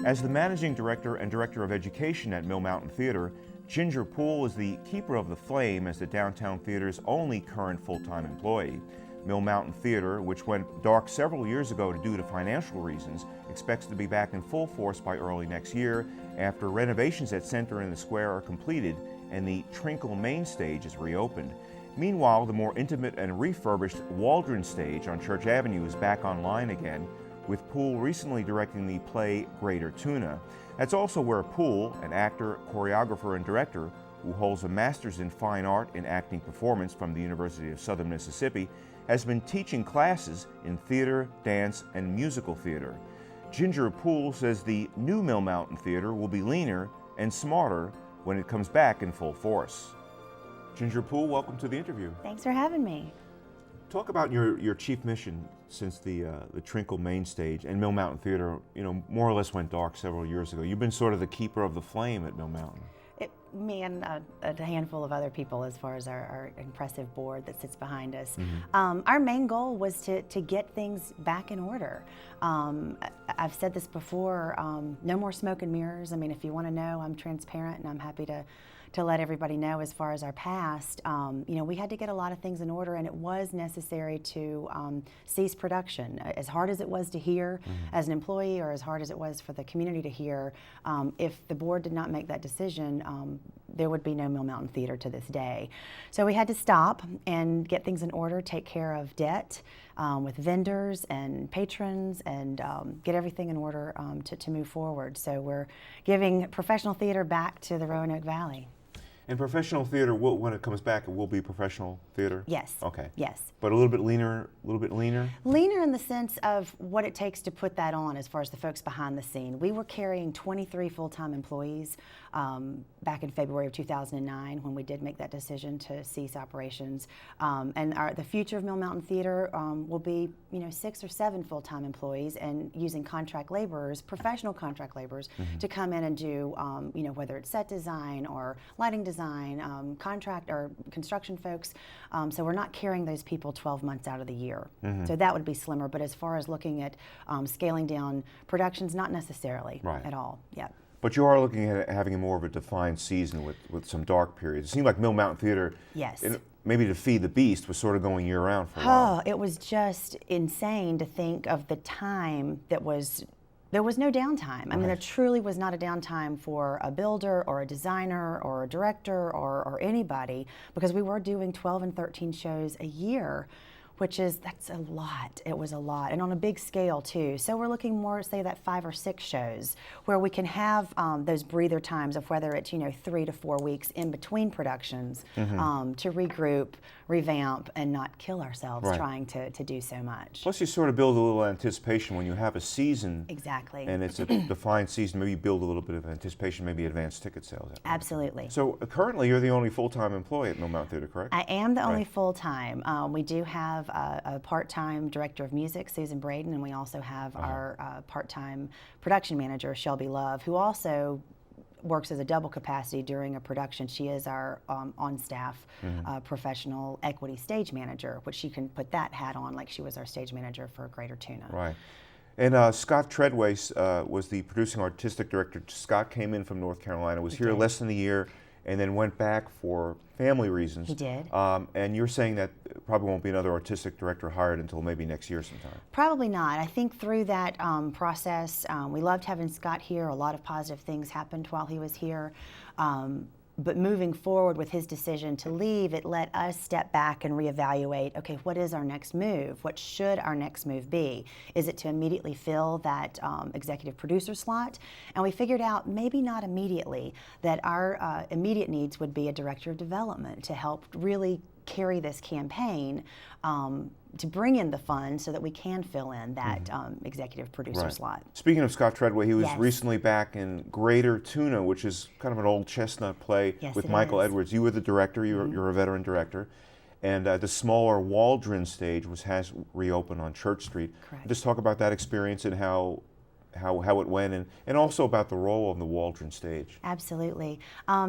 As the managing director and director of education at Mill Mountain Theater, Ginger Poole is the keeper of the flame as the downtown theater's only current full-time employee. Mill Mountain Theater, which went dark several years ago due to financial reasons, expects to be back in full force by early next year after renovations at Center and the Square are completed and the Trinkle main stage is reopened. Meanwhile, the more intimate and refurbished Waldron stage on Church Avenue is back online again, with Poole recently directing the play Greater Tuna. That's also where Poole, an actor, choreographer, and director who holds a master's in fine art in acting performance from the University of Southern Mississippi, has been teaching classes in theater, dance, and musical theater. Ginger Poole says the new Mill Mountain Theater will be leaner and smarter when it comes back in full force. Ginger Poole, welcome to the interview. Thanks for having me. Talk about your chief mission since the Trinkle main stage and Mill Mountain Theater, more or less went dark several years ago. You've been sort of the keeper of the flame at Mill Mountain. Me and a handful of other people as far as our impressive board that sits behind us. Our main goal was to get things back in order. I've said this before, no more smoke and mirrors. I mean, if you want to know, I'm transparent and I'm happy to let everybody know as far as our past. We had to get a lot of things in order, and it was necessary to cease production. As hard as it was to hear as an employee, or as hard as it was for the community to hear, if the board did not make that decision, there would be no Mill Mountain Theater to this day. So we had to stop and get things in order, take care of debt with vendors and patrons, and get everything in order to move forward. So we're giving professional theater back to the Roanoke Valley. And professional theater, when it comes back, it will be professional theater? Yes. Okay. Yes. But a little bit leaner, Leaner in the sense of what it takes to put that on as far as the folks behind the scene. We were carrying 23 full-time employees back in February of 2009 when we did make that decision to cease operations. And the future of Mill Mountain Theater will be 6 or 7 full-time employees, and using contract laborers, professional contract laborers, to come in and do whether it's set design or lighting design, contract or construction folks. So we're not carrying those people 12 months out of the year. So that would be slimmer. But as far as looking at scaling down productions, not necessarily at all. Yeah. But you are looking at having more of a defined season with some dark periods. It seemed like Mill Mountain Theater, maybe to feed the beast, was sort of going year-round for a while. It was just insane to think of the time that was. There was no downtime. I mean, there truly was not a downtime for a builder or a designer or a director or anybody, because we were doing 12 and 13 shows a year, that's a lot. It was a lot, and on a big scale too. So we're looking more, say, that 5 or 6 shows where we can have those breather times of whether it's 3 to 4 weeks in between productions to regroup, revamp, and not kill ourselves trying to do so much. Plus, you sort of build a little anticipation when you have a season. Exactly. And it's a defined season. Maybe you build a little bit of anticipation, maybe advance ticket sales. Absolutely. So currently, you're the only full-time employee at Mill Mountain Theater, correct? I am the only full-time. We do have a part-time director of music, Susan Braden, and we also have our part-time production manager, Shelby Love, who also works as a double capacity during a production. She is our on-staff professional equity stage manager, which she can put that hat on like she was our stage manager for Greater Tuna. Right. And Scott Treadway was the producing artistic director. Scott came in from North Carolina, was here less than a year, and then went back for family reasons. He did. And you're saying that probably won't be another artistic director hired until maybe next year sometime. Probably not. I think through that process, we loved having Scott here. A lot of positive things happened while he was here. But moving forward with his decision to leave, it let us step back and reevaluate, okay, what is our next move? What should our next move be? Is it to immediately fill that executive producer slot? And we figured out, maybe not immediately, that our immediate needs would be a director of development to help really carry this campaign, to bring in the funds so that we can fill in that executive producer slot. Speaking of Scott Treadway, he was recently back in Greater Tuna, which is kind of an old chestnut play with Michael Edwards. You were the director, you're a veteran director. And the smaller Waldron stage has reopened on Church Street. Correct. Just talk about that experience and how how it went, and also about the role of the Waldron stage. Absolutely.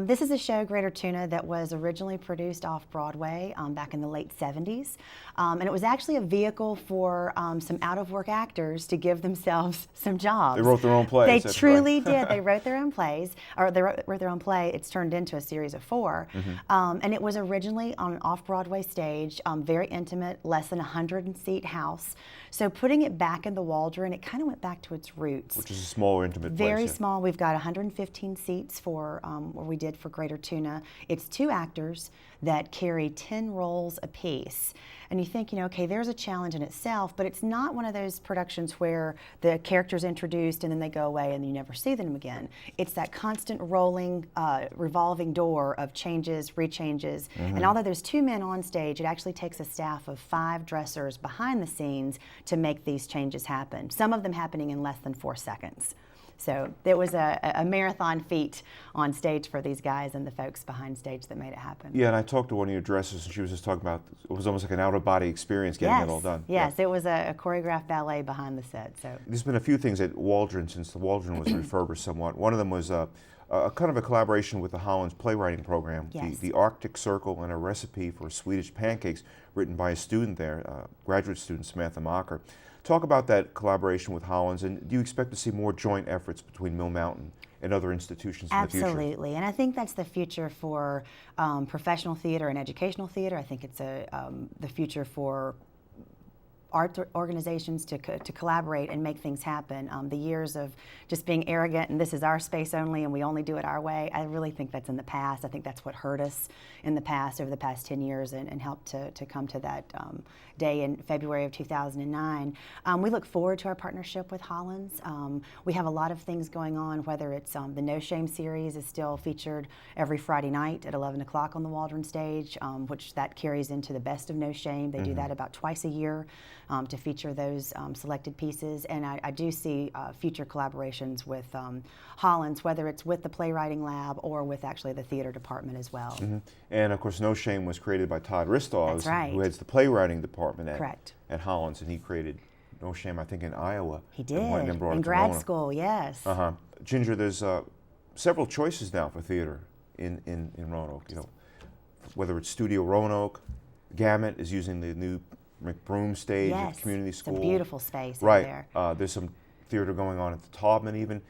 This is a show, Greater Tuna, that was originally produced off Broadway back in the late 70s. And it was actually a vehicle for some out-of-work actors to give themselves some jobs. They wrote their own plays. They truly did. They wrote their own plays, or they wrote their own play. It's turned into a series of 4. And it was originally on an off-Broadway stage, very intimate, less than 100-seat house. So putting it back in the Waldron, it kind of went back to its roots. Which is a smaller, intimate place. Very small. We've got 115 seats for what we did for Greater Tuna. It's 2 actors that carry 10 roles apiece. And you think, okay, there's a challenge in itself, but it's not one of those productions where the character's introduced and then they go away and you never see them again. It's that constant rolling, revolving door of changes, rechanges. And although there's 2 men on stage, it actually takes a staff of 5 dressers behind the scenes to make these changes happen. Some of them happening in less than 4 seconds. So it was a marathon feat on stage for these guys and the folks behind stage that made it happen. Yeah, and I talked to one of your dressers, and she was just talking about it was almost like an out-of-body experience getting it all done. Yes, it was a choreographed ballet behind the set. So there's been a few things at Waldron since the Waldron was refurbished somewhat. One of them was a kind of a collaboration with the Holland's playwriting program, the Arctic Circle and a Recipe for Swedish Pancakes, written by a student there, graduate student Samantha Mocker. Talk about that collaboration with Holland's, and do you expect to see more joint efforts between Mill Mountain and other institutions in the future? Absolutely, and I think that's the future for professional theater and educational theater. I think it's the future for art organizations to collaborate and make things happen. The years of just being arrogant and this is our space only and we only do it our way, I really think that's in the past. I think that's what hurt us in the past, over the past 10 years, and helped to come to that day in February of 2009. We look forward to our partnership with Holland's. We have a lot of things going on, whether it's the No Shame series is still featured every Friday night at 11 o'clock on the Waldron stage, which that carries into the Best of No Shame. They do that about twice a year to feature those selected pieces. And I do see future collaborations with Holland's, whether it's with the Playwriting Lab or with actually the theater department as well. And of course, No Shame was created by Todd Ristow, That's right. who heads the playwriting department Correct. at Holland's, and he created No Shame, I think, in Iowa. He did, and brought it in to grad Roanoke. school, yes. Ginger, there's several choices now for theater in Roanoke. Whether it's Studio Roanoke, Gamut is using the new McBroom stage at the community school. It's a beautiful space right. out there. There's some theater going on at the Taubman even.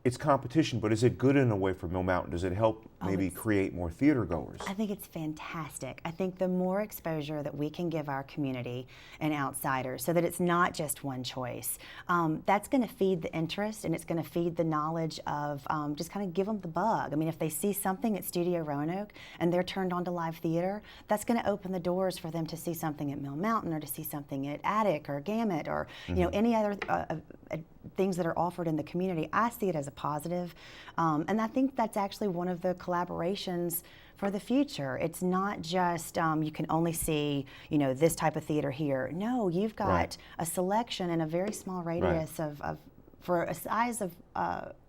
It's competition, but is it good in a way for Mill Mountain? Does it help maybe create more theater goers? I think it's fantastic. I think the more exposure that we can give our community and outsiders so that it's not just one choice, that's going to feed the interest and it's going to feed the knowledge of just kind of give them the bug. I mean, if they see something at Studio Roanoke and they're turned on to live theater, that's going to open the doors for them to see something at Mill Mountain or to see something at Attic or Gamut or any other things that are offered in the community. I see it as a positive, and I think that's actually one of the collaborations for the future. It's not just you can only see this type of theater here. No, you've got a selection in a very small radius of for a size of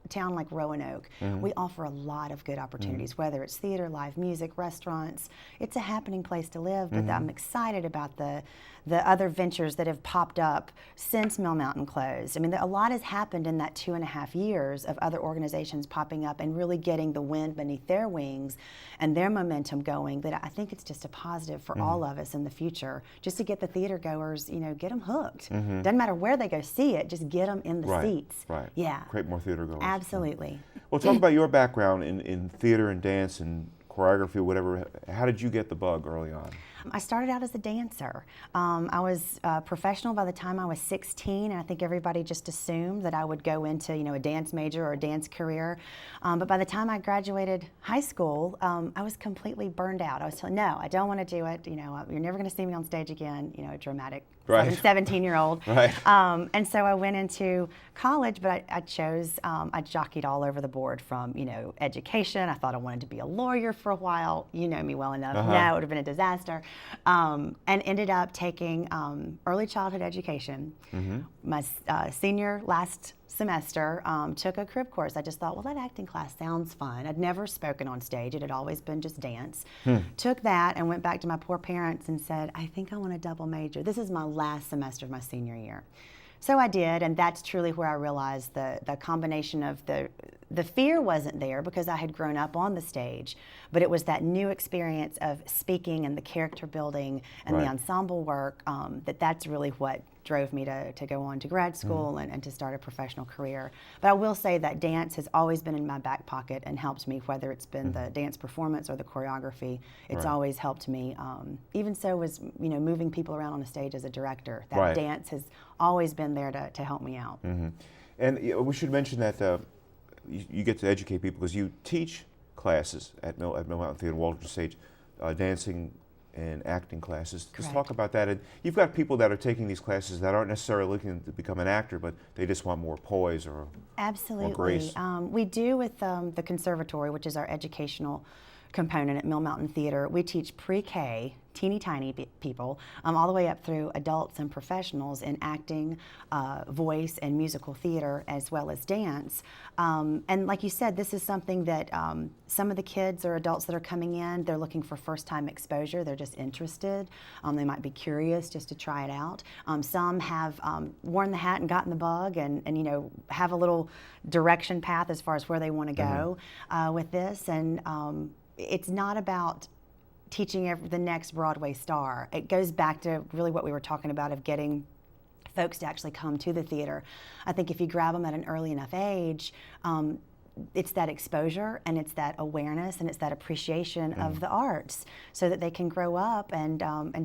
town like Roanoke. We offer a lot of good opportunities, whether it's theater, live music, restaurants. It's a happening place to live, but I'm excited about the other ventures that have popped up since Mill Mountain closed. I mean, a lot has happened in that 2.5 years of other organizations popping up and really getting the wind beneath their wings and their momentum going, that I think it's just a positive for all of us in the future, just to get the theater goers, get them hooked. Doesn't matter where they go see it, just get them in the seats. Right. Yeah. Create more theater goers. Absolutely. Well, talk about your background in theater and dance and choreography, whatever. How did you get the bug early on? I started out as a dancer. I was professional by the time I was 16, and I think everybody just assumed that I would go into a dance major or a dance career. But by the time I graduated high school, I was completely burned out. I was telling, no, I don't want to do it. You're never going to see me on stage again. A dramatic 17-year-old. Right. And so I went into college, but I chose, I jockeyed all over the board from, education. I thought I wanted to be a lawyer for a while. You know me well enough. No, it would have been a disaster. And ended up taking early childhood education. My senior last semester, took a crib course. I just thought, well, that acting class sounds fun. I'd never spoken on stage. It had always been just dance. Took that and went back to my poor parents and said, I think I want to double major. This is my last semester of my senior year. So I did, and that's truly where I realized the combination of the fear wasn't there because I had grown up on the stage, but it was that new experience of speaking and the character building and the ensemble work that's really what drove me to go on to grad school and to start a professional career. But I will say that dance has always been in my back pocket and helped me, whether it's been the dance performance or the choreography. It's always helped me. Even so was, moving people around on a stage as a director. That dance has always been there to help me out. And we should mention that you get to educate people because you teach classes at Mill Mountain Theater, Waldron Stage, dancing and acting classes. Correct. Just talk about that. And you've got people that are taking these classes that aren't necessarily looking to become an actor, but they just want more poise or Absolutely. more grace. We do with the conservatory, which is our educational component at Mill Mountain Theater. We teach pre-K, teeny tiny people, all the way up through adults and professionals in acting, voice, and musical theater, as well as dance. And like you said, this is something that some of the kids or adults that are coming in, they're looking for first-time exposure. They're just interested. They might be curious just to try it out. Some have worn the hat and gotten the bug and have a little direction path as far as where they want to go with this. And it's not about teaching the next Broadway star. It goes back to really what we were talking about of getting folks to actually come to the theater. I think if you grab them at an early enough age, it's that exposure and it's that awareness and it's that appreciation of the arts so that they can grow up and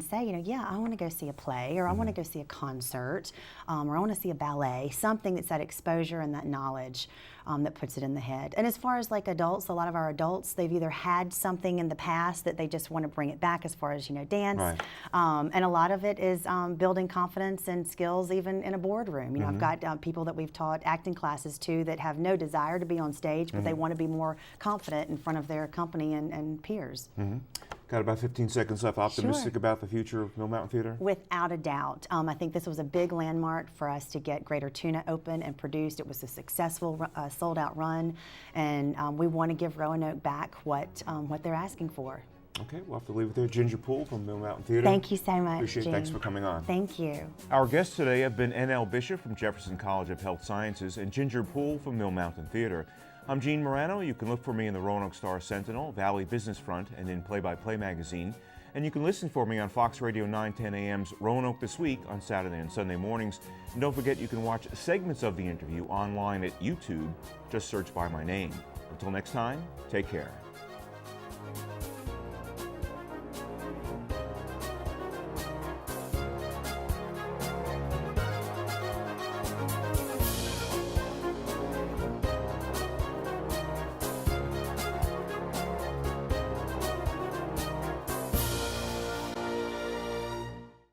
say, yeah, I want to go see a play or I want to go see a concert or I want to see a ballet, something that's that exposure and that knowledge that puts it in the head. And as far as like adults, a lot of our adults, they've either had something in the past that they just want to bring it back as far as, dance. And a lot of it is building confidence and skills even in a boardroom. I've got people that we've taught acting classes to that have no desire to be on stage, but they want to be more confident in front of their company and peers. Got about 15 seconds left. Optimistic about the future of Mill Mountain Theater? Without a doubt. I think this was a big landmark for us to get Greater Tuna open and produced. It was a successful sold-out run, and we want to give Roanoke back what they're asking for. Okay, we'll have to leave it there. Ginger Poole from Mill Mountain Theater. Thank you so much, Appreciate it. Thanks for coming on. Thank you. Our guests today have been N.L. Bishop from Jefferson College of Health Sciences and Ginger Poole from Mill Mountain Theater. I'm Gene Marrano. You can look for me in the Roanoke Star-Sentinel, Valley Business Front, and in Play by Play magazine. And you can listen for me on Fox Radio 910 AM's Roanoke This Week on Saturday and Sunday mornings. And don't forget, you can watch segments of the interview online at YouTube. Just search by my name. Until next time, take care.